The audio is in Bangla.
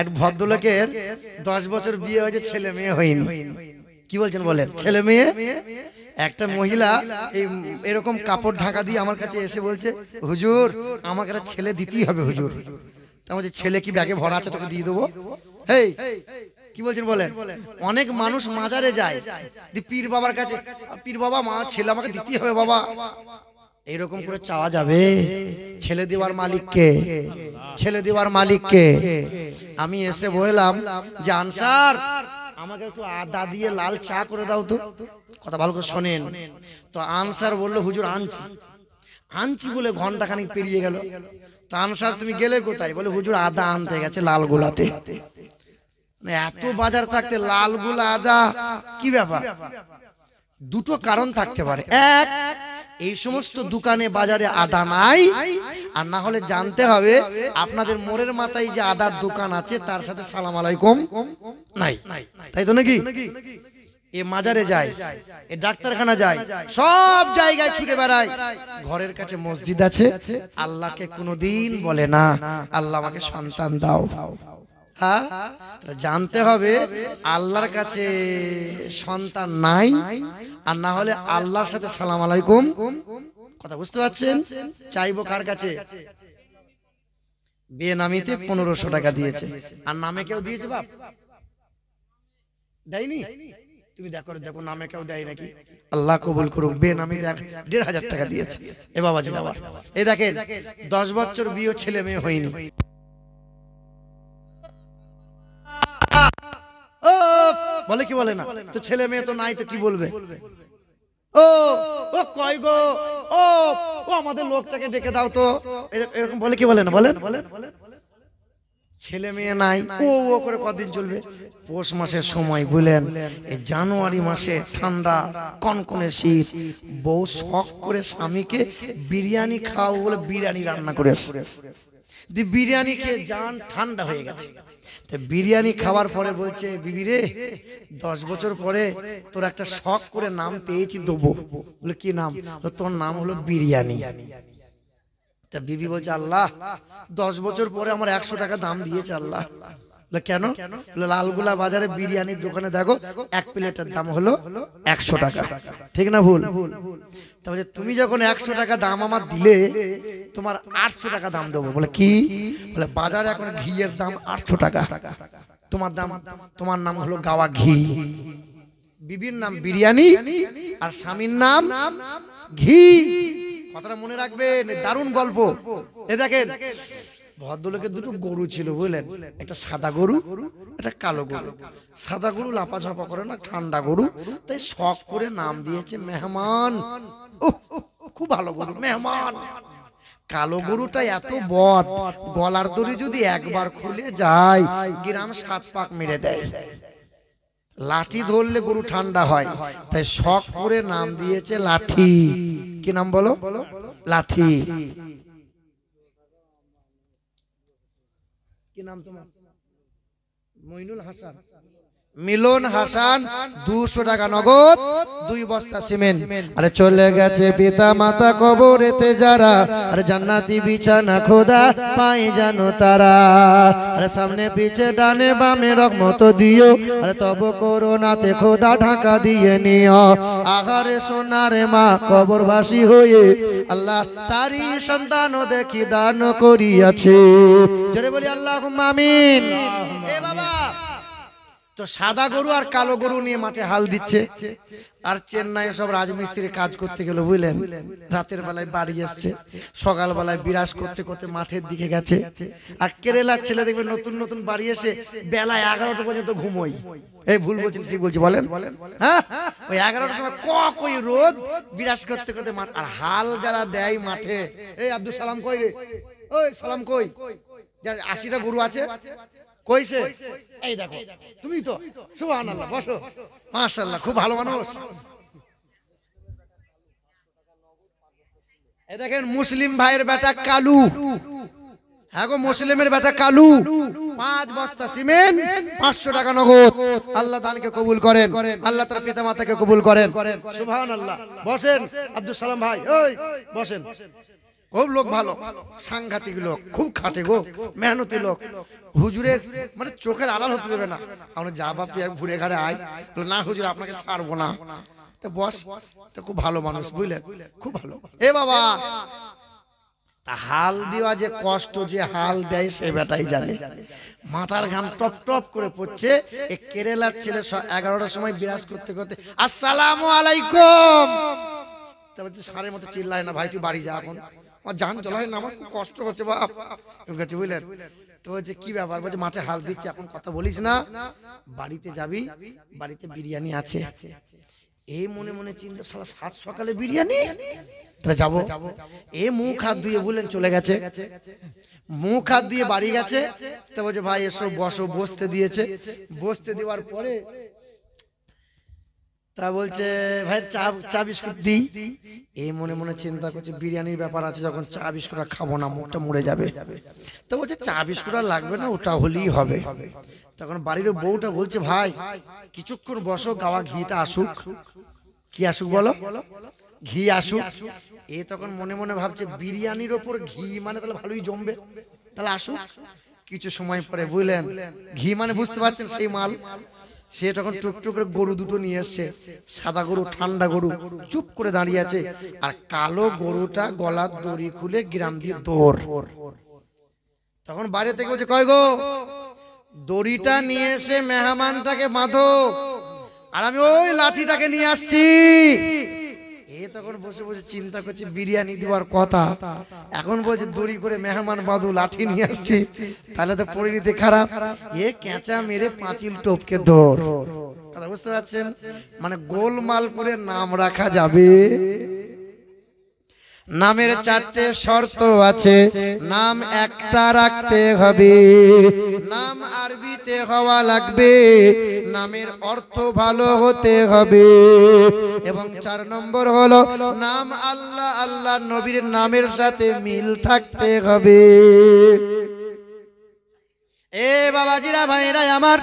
এক ভদ্রলোকের 10 বছর বিয়ে হয়েছে, ছেলে মেয়ে হয়নি। কি বলছেন বলেন? ছেলে মেয়ে। একটা মহিলা এরকম কাপড় ঢাকা দিয়ে আমার কাছে এসে বলছে, হুজুর আমাকে একটা ছেলে দিতেই হবে হুজুর। তা বলছে, ছেলে কি ব্যাগে ভরা আছে, তোকে দিয়ে দেবো। হেই, কি বলছেন বলেন? অনেক মানুষ মাজারে যায়, পীর বাবার কাছে, পীর বাবা মা ছেলে আমাকে দিতেই হবে বাবা। এইরকম করে চাওয়া যাবে? ছেলে দেওয়ার মালিককে, ছেলে দেওয়ার মালিককে। আমি এসে বললাম যে আনসার আমাকে একটু আদা দিয়ে লাল চা করে দাও তো। কথা ভালো করে শোনেন তো। আনসার বললো, হুজুর আনছি। আনছি বলে ঘন্টা খানিক পেরিয়ে গেল। তা আনসার তুমি গেলে কোথায়? বলে, হুজুর আদা আনতে গেছে লাল গোলাতে। এত বাজার থাকতে লাল গোলা আদা, কি ব্যাপার? দুটো কারণ থাকতে পারে। এক, এই সমস্ত দোকানে বাজারে আদা নাই, আর না হলে জানতে হবে আপনাদের মোড়ের মাথায় যে আদার দোকান আছে তার সাথে সালাম আলাইকুম নাই, তাই তো নাকি? এ মাজারে যায়, এ ডাক্তারখানা যায়, সব জায়গায় ছুটে বেড়ায়। ঘরের কাছে মসজিদ আছে, আল্লাহকে কোনোদিন বলে না আল্লাহ আমাকে সন্তান দাও। হ্যাঁ, জানতে হবে আল্লাহর কাছে সন্তান নাই, আর না হলে আল্লাহর সাথে সালাম আলাইকুম। কথা বুঝতে পারছেন? চাইবো কার কাছে? বেনামিতে 1500 টাকা দিয়েছে, আর নামে কেউ দিয়েছে? বাপ দেয়নি। তুমি দেখো দেখো নামে কেউ দেয় নাকি? আল্লাহ কবুল করুক। বেনামি 1500 টাকা দিয়েছে। এ বাবাজি বাবা, এই দেখেন 10 বছর বিয়ে, ছেলে মেয়ে হয়নি। বলে কি বলে না? তো ছেলে মেয়ে তো নাই, তো কি বলবে? ও ও কয় গো, ও ও আমাদের লোকটাকে ডেকে দাও তো, এরকম বলে কি বলে না? বলেন। ছেলে মেয়ে নাই, ও ও করে কতদিন চলবে? পৌষ মাসের সময় বুঝলেন, এই জানুয়ারি মাসে ঠান্ডা কনকনে শীত, বউ শখ করে স্বামীকে বিরিয়ানি খাও বলে বিরিয়ানি রান্না করে বিরিয়ানি খেয়ে জান ঠান্ডা হয়ে গেছে। বিরিয়ানি খাওয়ার পরে বলছে, বিবি রে 10 বছর পরে তোর একটা শখ করে নাম পেয়েছি দেবো। বলে কি নাম? তোর নাম হলো বিরিয়ানি। তা বিবি বলছে, আল্লাহ 10 বছর পরে আমার 100 টাকা দাম দিয়েছে আল্লাহ। কেন? লালগোলা বাজারে বিরিয়ানির দোকানে দেখো এক প্লেটের দাম হলো 100 টাকা, ঠিক না ভুল? তাহলে তুমি যখন 100 টাকা দাম আমার দিলে, তোমার 800 টাকা দাম দেবো। বলে কি? বলে বাজারে এখন ঘিয়ের দাম 800 টাকা, তোমার দাম, তোমার নাম হলো গাওয়া ঘি। বিবির নাম বিরিয়ানি আর স্বামীর নাম ঘি। কথাটা মনে রাখবেন, দারুণ গল্প। এ দেখেন ভদ্রলোকের দুটো গরু ছিল বুঝলেন, একটা সাদা গরু, একটা কালো গরু। সাদা গরু লাপাঝাপা করে না, ঠান্ডা গরু, তাই শখ করে নাম দিয়েছে মেহমান। খুব ভালো গরু, মেহমান। কালো গরুটা এত বদ, গলার দড়ি যদি একবার খুলে যায় গ্রাম 7 পাক মেরে দেয়। লাঠি ধরলে গরু ঠান্ডা হয়, তাই শখ করে নাম দিয়েছে লাঠি। কি নাম বলো? লাঠি। কি নাম তোমার? মইনুল হাসান। মিলন হাসান। 200 টাকা নগদ, 2 বস্তা সিমেন্ট। আরে চলে গেছে পিতা মাতা কবরেতে যারা, আরে জান্নাতি বিছানা খোদা পাই জানো তারা। আরে সামনে পিছে ডানে বামে রহমত দিও, আরে তব করোনাতে খোদা ঢাকা দিয়ে নিও। আহারে সোনারে মা কবরবাসী হয়ে আল্লাহ তারি সন্তান দেখি দান করিয়াছে। জোরে বলি আল্লাহুম্মা আমিন। এ বাবা, তো সাদা গরু আর কালো গরু নিয়ে মাঠে হাল দিচ্ছে, আর চেন্নাই সব রাজমিস্ত্রি কাজ করতে গেল বুঝলেন। রাতের বেলায় বাড়ি এসছে, সকাল বেলায় বিরাজ করতে করতে মাঠের দিকে গেছে। আর কেরালার ছেলে দেখবে নতুন নতুন বাড়ি এসে বেলা 11টা পর্যন্ত ঘুমোই। এই ভুল বলছেন ঠিক বলছি বলেন? হ্যাঁ, ওই 11টার সময় কই রোদ, বিরাজ করতে করতে মাঠ। আর হাল যারা দেয় মাঠে, এই আব্দুল সালাম কই রে, ওই সালাম কই, যার 80টা গরু আছে কইছে, এই দেখো তুমি তো, সুবহানাল্লাহ, বসো, মাশাআল্লাহ, খুব ভালো মানুষ। এই দেখেন মুসলিম ভাইয়ের বেটা কালু। হ্যাঁ গো, মুসলিমের বেটা কালু। 5 বস্তা সিমেন্ট, 500 টাকা নগদ। আল্লাহ দানকে কবুল করেন, আল্লাহ তার পিতা মাতাকে কবুল করেন। সুবহানাল্লাহ। বসেন আব্দুল সালাম ভাই, ওই বসেন। খুব লোক ভালো, সাংঘাতিক লোক, খুব খাটে গো, মেহনতি লোক। হুজুরের মানে চোখের আড়াল হতে দেবে না। আমরা যা বাপ তুই ঘুরে ঘাড়ে আয়, না হুজুর আপনাকে ছাড়বো না। তো বস, তো খুব ভালো মানুষ বুঝলেন, খুব ভালো। এ বাবা, হাল দেওয়া যে কষ্ট, যে হাল দেয় সে বেটাই জানে। মাথার ঘাম টপ টপ করে পড়ছে। এ কেরালার ছেলে 11টার সময় বিরাজ করতে করতে আসসালামু আলাইকুম, তারপর তুই সারের মতো চিল্লায় না, ভাই তুই বাড়ি যা, এখন আমার জান চলা হয় না, আমার খুব কষ্ট হচ্ছে বাপ, গেছে বুঝলেন। তো বলছে কি ব্যাপার, বলছে মাঠে হাল দিচ্ছি, এখন কথা বলিস না, বাড়িতে যাবি, বাড়িতে বিরিয়ানি আছে। এই মনে মনে চিন্তা, সারা 7 সকালে বিরিয়ানি, তাহলে যাবো। এ মুখ হাত ধুয়ে বললেন চলে গেছে, মুখ হাত দিয়ে বাড়ি গেছে। তো বলছে ভাই এসো বসো, বসতে দিয়েছে। বসতে দেওয়ার পরে তা বলছে ভাই চা বিস্কুট দিই। এই মনে মনে চিন্তা করছে বিরিয়ানির ব্যাপার আছে, যখন চা বিস্কুট খাবো না মুখটা মরে যাবে। তো বলছে চা বিস্কুট আর লাগবে না, ওটা হলেই হবে। তখন বাড়ির বউটা বলছে ভাই কিছুক্ষণ বসো, গাওয়া ঘিটা আসুক। কি আসুক বলো? ঘি আসুক। এ তখন মনে মনে ভাবছে বিরিয়ানির ওপর ঘি মানে তাহলে ভালোই জমবে, তাহলে আসুক। কিছু সময় পরে বুঝলেন, ঘি মানে বুঝতে পারছেন সেই মাল। সে তখন টুকটুক করে গরু দুটো নিয়ে এসছে, সাদা গরু, ঠান্ডা গরু, চুপ করে দাঁড়িয়ে আছে। আর কালো গরুটা গলার দড়ি খুলে গ্রাম দিয়ে দৌড়। তখন বাইরে থেকে বলছে কয় গো, দড়িটা নিয়ে এসে মেহমানটাকে বাঁধো, আর আমি ওই লাঠিটাকে নিয়ে আসছি। এ তখন বসে বসে চিন্তা করছে বিরিয়ানি দেওয়ার কথা, এখন বলছে দড়ি করে মেহমান বাঁধু, লাঠি নিয়ে আসছি, তাহলে তো পরিণতি খারাপ। এ কেঁচা মেরে পাঁচিল টপকে দৌড়। কথা বুঝতে পারছেন? মানে গোলমাল করে নাম রাখা যাবে। নামের 4টে শর্ত আছে, নাম একটা রাখতে হবে, নাম আরবিতে হওয়া লাগবে, নামের অর্থ ভালো হতে হবে, এবং 4 নম্বর হলো নাম আল্লাহ, আল্লাহ নবীর নামের সাথে মিল থাকতে হবে। এ বাবাজিরা, ভাইরা আমার,